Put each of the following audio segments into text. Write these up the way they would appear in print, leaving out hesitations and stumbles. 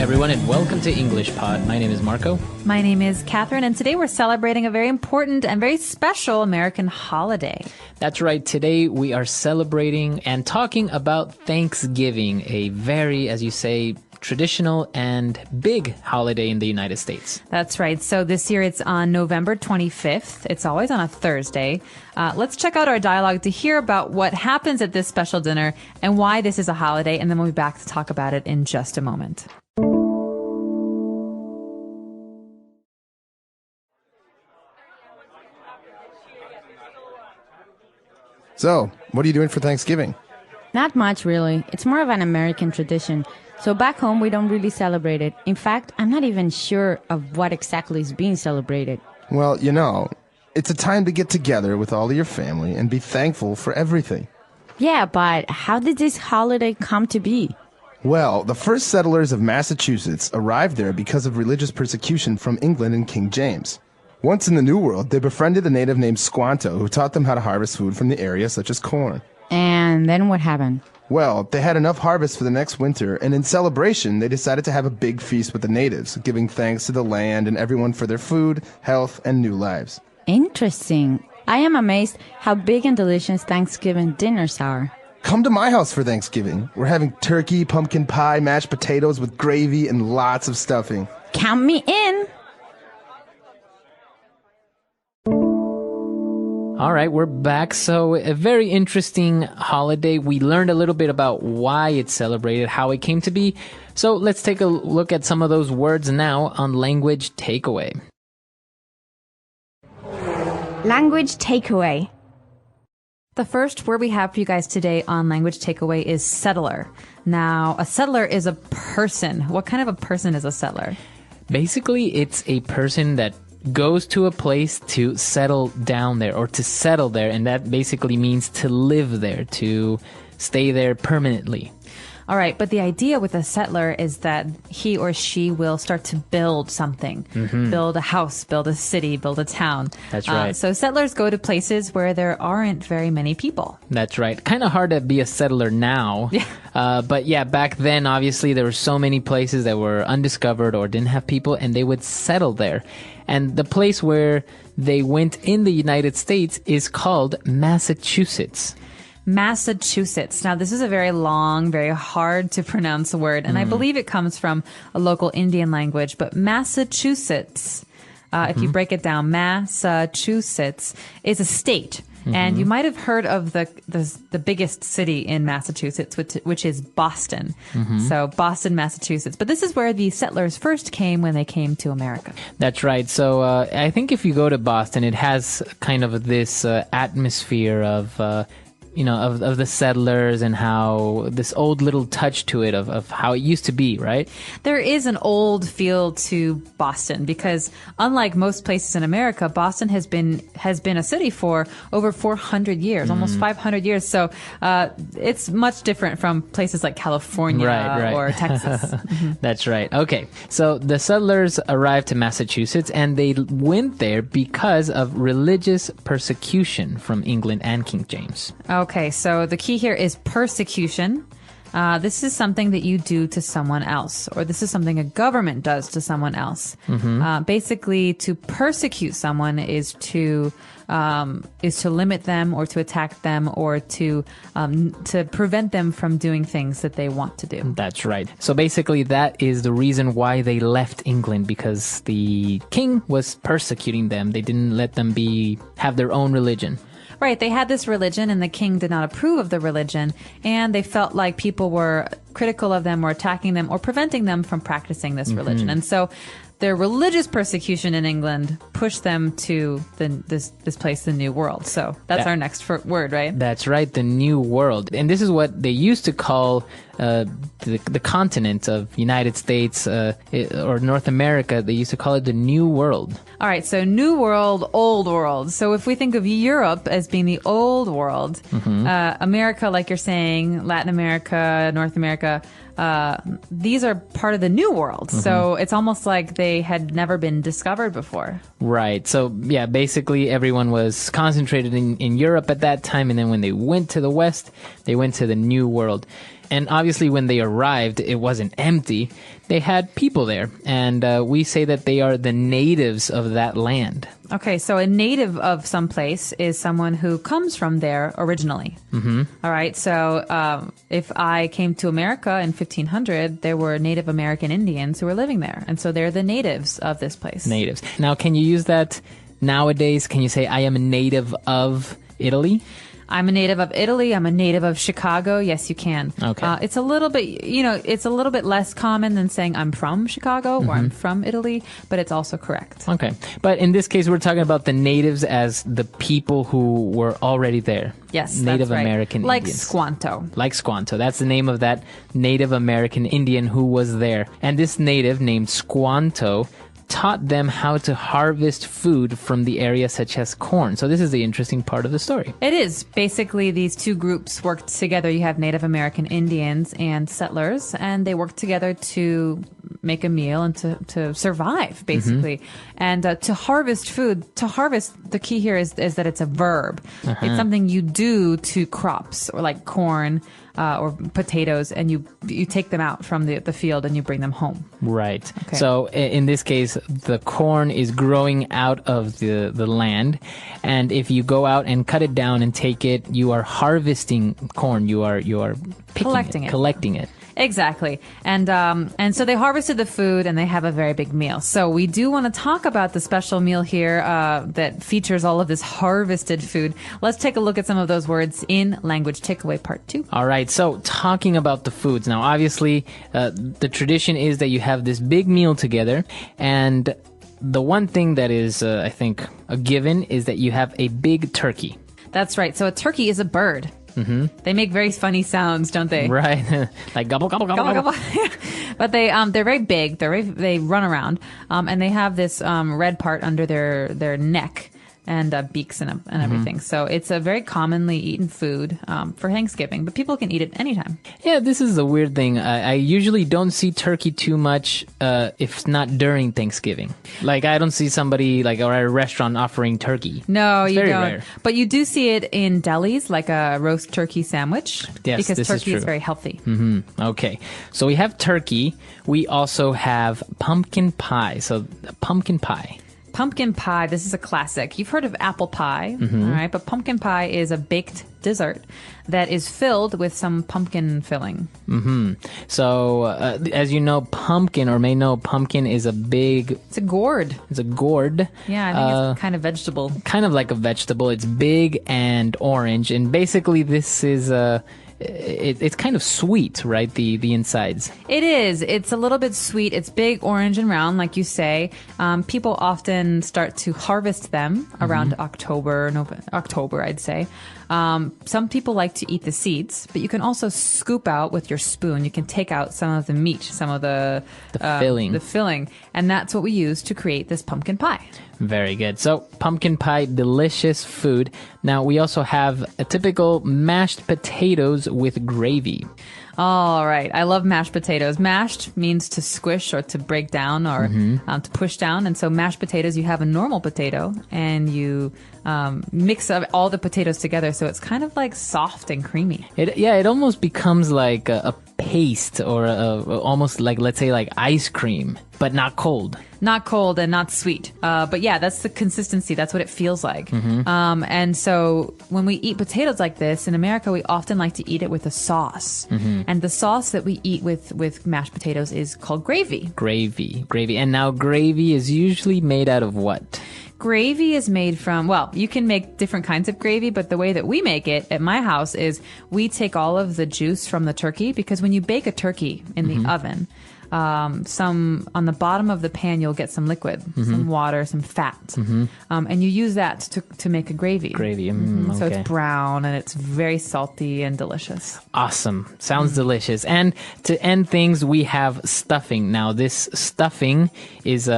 everyone, and welcome to English Pod. My name is Marco. My name is Catherine, and today we're celebrating a very important and very special American holiday. That's right. Today we are celebrating and talking about Thanksgiving, a very, as you say, traditional and big holiday in the United States. That's right. So this year it's on November 25th. It's always on a Thursday. Let's check out our dialogue to hear about what happens at this special dinner and why this is a holiday, and then we'll be back to talk about it in just a moment. So, what are you doing for Thanksgiving? Not much, really. It's more of an American tradition. So back home, we don't really celebrate it. In fact, I'm not even sure of what exactly is being celebrated. Well, it's a time to get together with all of your family and be thankful for everything. Yeah, but how did this holiday come to be? Well, the first settlers of Massachusetts arrived there because of religious persecution from England and King James. Once in the New World, they befriended a native named Squanto who taught them how to harvest food from the area, such as corn. And then what happened? Well, they had enough harvest for the next winter, and in celebration, they decided to have a big feast with the natives, giving thanks to the land and everyone for their food, health, and new lives. Interesting. I am amazed how big and delicious Thanksgiving dinners are. Come to my house for Thanksgiving. We're having turkey, pumpkin pie, mashed potatoes with gravy, and lots of stuffing. Count me in! All right, we're back. So a very interesting holiday. We learned a little bit about why it's celebrated, how it came to be. So let's take a look at some of those words now on Language Takeaway. Language Takeaway. The first word we have for you guys today on Language Takeaway is settler. Now, a settler is a person. What kind of a person is a settler? Basically, it's a person that goes to a place to settle down there or to settle there, and that basically means to live there, to stay there permanently. All right, but the idea with a settler is that he or she will start to build something, build a house, build a city, build a town. That's right. So settlers go to places where there aren't very many people. That's right. Kind of hard to be a settler now. Yeah. But yeah, back then, obviously, there were so many places that were undiscovered or didn't have people, and they would settle there. And the place where they went in the United States is called Massachusetts. Massachusetts. Now, this is a very long, very hard to pronounce word, and I believe it comes from a local Indian language, but Massachusetts, if you break it down, Massachusetts is a state. And you might have heard of the biggest city in Massachusetts, which is Boston. So Boston, Massachusetts. But this is where the settlers first came when they came to America. That's right. So I think if you go to Boston, it has kind of this atmosphere of of the settlers and how this old little touch to it of how it used to be, right? There is an old feel to Boston because unlike most places in America, Boston has been a city for over 400 years, almost 500 years. So it's much different from places like California right. or Texas. That's right. Okay. So the settlers arrived to Massachusetts and they went there because of religious persecution from England and King James. Okay, so the key here is persecution. This is something that you do to someone else, or this is something a government does to someone else. Basically, to persecute someone is to limit them, or to attack them, or to prevent them from doing things that they want to do. That's right. So basically, that is the reason why they left England, because the king was persecuting them. They didn't let them have their own religion. Right, they had this religion and the king did not approve of the religion, and they felt like people were critical of them or attacking them or preventing them from practicing this religion. And so their religious persecution in England pushed them to this place, the New World. So that's our next word, right? That's right, the New World. And this is what they used to call the continent of United States or North America. They used to call it the New World. All right, so New World, Old World. So if we think of Europe as being the Old World, America, like you're saying, Latin America, North America, these are part of the New World. So it's almost like they had never been discovered before. Right. So, yeah, basically everyone was concentrated in Europe at that time. And then when they went to the West, they went to the New World. And obviously, when they arrived, it wasn't empty. They had people there. And we say that they are the natives of that land. Okay, so a native of some place is someone who comes from there originally. Mm-hmm. All right, so if I came to America in 1500, there were Native American Indians who were living there. And so they're the natives of this place. Natives. Now, can you use that nowadays? Can you say, I am a native of Italy? I'm a native of Italy. I'm a native of Chicago. Yes, you can. Okay. It's a little bit, it's a little bit less common than saying I'm from Chicago or I'm from Italy, but it's also correct. Okay. But in this case, we're talking about the natives as the people who were already there. Yes, Native that's right. American like Indians. Squanto. Like Squanto. That's the name of that Native American Indian who was there. And this native named Squanto taught them how to harvest food from the area such as corn. So this is the interesting part of the story. It is. Basically, these two groups worked together. You have Native American Indians and settlers, and they worked together to make a meal and to survive, basically. And to harvest food, the key here is that it's a verb. It's something you do to crops, or like corn, or potatoes, and you take them out from the field and you bring them home. Right. Okay. So in this case, the corn is growing out of the land, and if you go out and cut it down and take it, you are harvesting corn. You are picking collecting it. Exactly. And so they harvested the food and they have a very big meal. So we do want to talk about the special meal here that features all of this harvested food. Let's take a look at some of those words in Language Takeaway Part 2. All right. So talking about the foods. Now, obviously, the tradition is that you have this big meal together, and the one thing that is, I think, a given is that you have a big turkey. That's right. So a turkey is a bird. Mm-hmm. They make very funny sounds, don't they? Right. Like gobble, gobble, gobble, Gobble, gobble. gobble. But they're very big. They run around, and they have this red part under their neck and beaks and everything. So it's a very commonly eaten food for Thanksgiving, but people can eat it anytime. Yeah, this is the weird thing. I usually don't see turkey too much if not during Thanksgiving. Like, I don't see somebody or at a restaurant offering turkey. No, It's you very don't. rare. But you do see it in delis, like a roast turkey sandwich. Yes, because this is turkey is true. very healthy. Okay, so we have turkey. We also have pumpkin pie. So pumpkin pie. Pumpkin pie, this is a classic. You've heard of apple pie, all right? But pumpkin pie is a baked dessert that is filled with some pumpkin filling. So as you know, pumpkin is a big. It's a gourd. It's a gourd. Yeah, I think it's kind of vegetable. Kind of like a vegetable. It's big and orange, and basically this is it's kind of sweet, right? The insides. It is. It's a little bit sweet. It's big, orange, and round, like you say. People often start to harvest them around October, I'd say. Some people like to eat the seeds, but you can also scoop out with your spoon. You can take out some of the meat, some of the filling, and that's what we use to create this pumpkin pie. Very good. So pumpkin pie, delicious food. Now we also have a typical mashed potatoes with gravy. All right. I love mashed potatoes. Mashed means to squish or to break down or to push down. And so mashed potatoes, you have a normal potato and you mix up all the potatoes together. So it's kind of like soft and creamy. It almost becomes like a paste or almost like, let's say, like ice cream, but not cold. Not cold and not sweet. But yeah, that's the consistency. That's what it feels like. And so when we eat potatoes like this, in America, we often like to eat it with a sauce. And the sauce that we eat with mashed potatoes is called gravy. Gravy. And now gravy is usually made out of what? Gravy is made from, well, you can make different kinds of gravy, but the way that we make it at my house is we take all of the juice from the turkey, because when you bake a turkey in the oven, some on the bottom of the pan, you'll get some liquid, some water, some fat. And you use that to make a gravy. So okay. it's brown and it's very salty and delicious. Awesome. Sounds delicious. And to end things, we have stuffing. Now, this stuffing is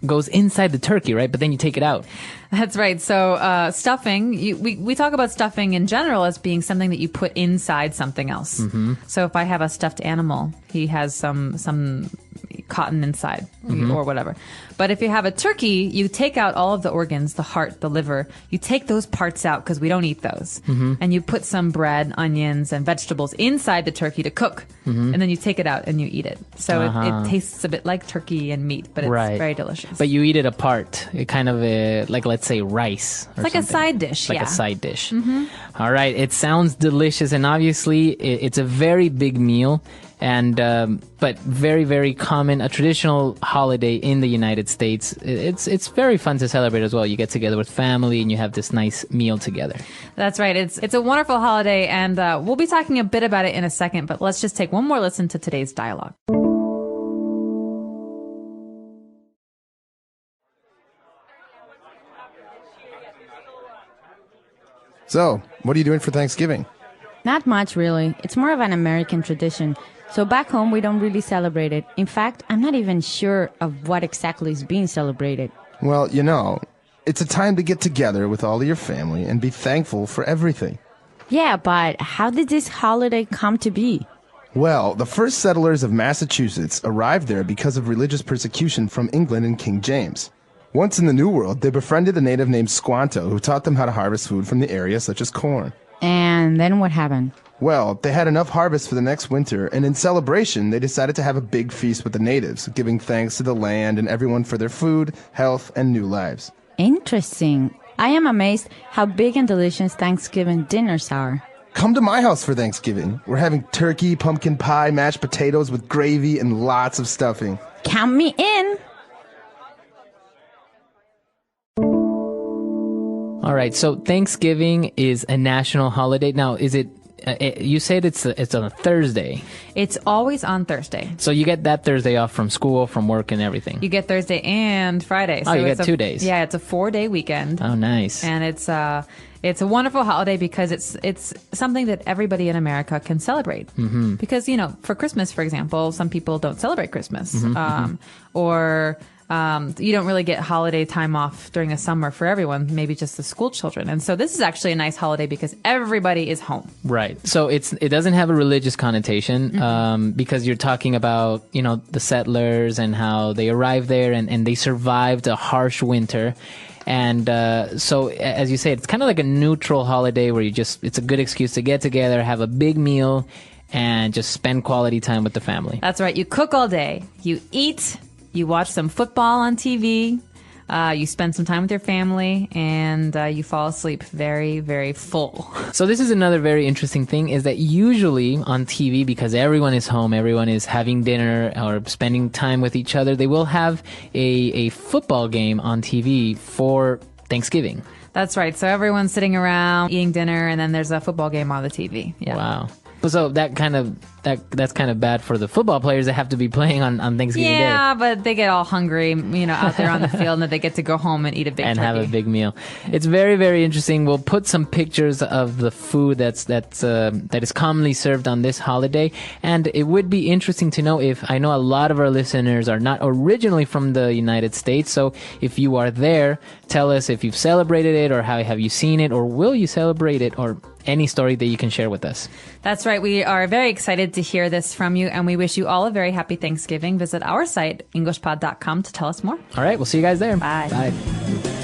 goes inside the turkey, right? But then you take it out. That's right. So stuffing, we talk about stuffing in general as being something that you put inside something else. So if I have a stuffed animal, he has some cotton inside or whatever. But if you have a turkey, you take out all of the organs, the heart, the liver. You take those parts out because we don't eat those. And you put some bread, onions, and vegetables inside the turkey to cook. And then you take it out and you eat it. So it tastes a bit like turkey and meat, but it's very delicious. But you eat it apart. It kind of like, let's say, rice. It's like a side dish, like a side dish. All right. It sounds delicious. And obviously, it's a very big meal. And but very, very common, a traditional holiday in the United States. It's very fun to celebrate as well. You get together with family and you have this nice meal together. That's right. It's a wonderful holiday, and we'll be talking a bit about it in a second, but let's just take one more listen to today's dialogue. So, what are you doing for Thanksgiving? Not much, really. It's more of an American tradition. So back home, we don't really celebrate it. In fact, I'm not even sure of what exactly is being celebrated. Well, it's a time to get together with all of your family and be thankful for everything. Yeah, but how did this holiday come to be? Well, the first settlers of Massachusetts arrived there because of religious persecution from England and King James. Once in the New World, they befriended a native named Squanto who taught them how to harvest food from the area, such as corn. And then what happened? Well, they had enough harvest for the next winter, and in celebration, they decided to have a big feast with the natives, giving thanks to the land and everyone for their food, health, and new lives. Interesting. I am amazed how big and delicious Thanksgiving dinners are. Come to my house for Thanksgiving. We're having turkey, pumpkin pie, mashed potatoes with gravy, and lots of stuffing. Count me in! All right, so Thanksgiving is a national holiday. Now, is it? You said it's on a Thursday. It's always on Thursday. So you get that Thursday off from school, from work, and everything. You get Thursday and Friday. So you get 2 days. Yeah, it's a 4-day weekend. Oh, nice. And it's a wonderful holiday because it's something that everybody in America can celebrate. Because, for Christmas, for example, some people don't celebrate Christmas. Or you don't really get holiday time off during the summer for everyone, maybe just the school children. And so this is actually a nice holiday because everybody is home. Right. So it doesn't have a religious connotation because you're talking about, the settlers and how they arrived there and they survived a harsh winter. And so, as you say, it's kind of like a neutral holiday where it's a good excuse to get together, have a big meal, and just spend quality time with the family. That's right. You cook all day. You eat. You watch some football on TV, you spend some time with your family, and you fall asleep very, very full. So this is another very interesting thing, is that usually on TV, because everyone is home, everyone is having dinner or spending time with each other, they will have a football game on TV for Thanksgiving. That's right. So everyone's sitting around eating dinner, and then there's a football game on the TV. Yeah. Wow. So that's kind of bad for the football players that have to be playing on Thanksgiving Day. Yeah, but they get all hungry, out there on the field, and then they get to go home and eat a big and turkey. have a big meal. It's very, very interesting. We'll put some pictures of the food that is commonly served on this holiday, and it would be interesting to know I know a lot of our listeners are not originally from the United States, so if you are there, tell us if you've celebrated it, or how have you seen it, or will you celebrate it, or any story that you can share with us. That's right. We are very excited to hear this from you, and we wish you all a very happy Thanksgiving. Visit our site, EnglishPod.com, to tell us more. All right. We'll see you guys there. Bye. Bye.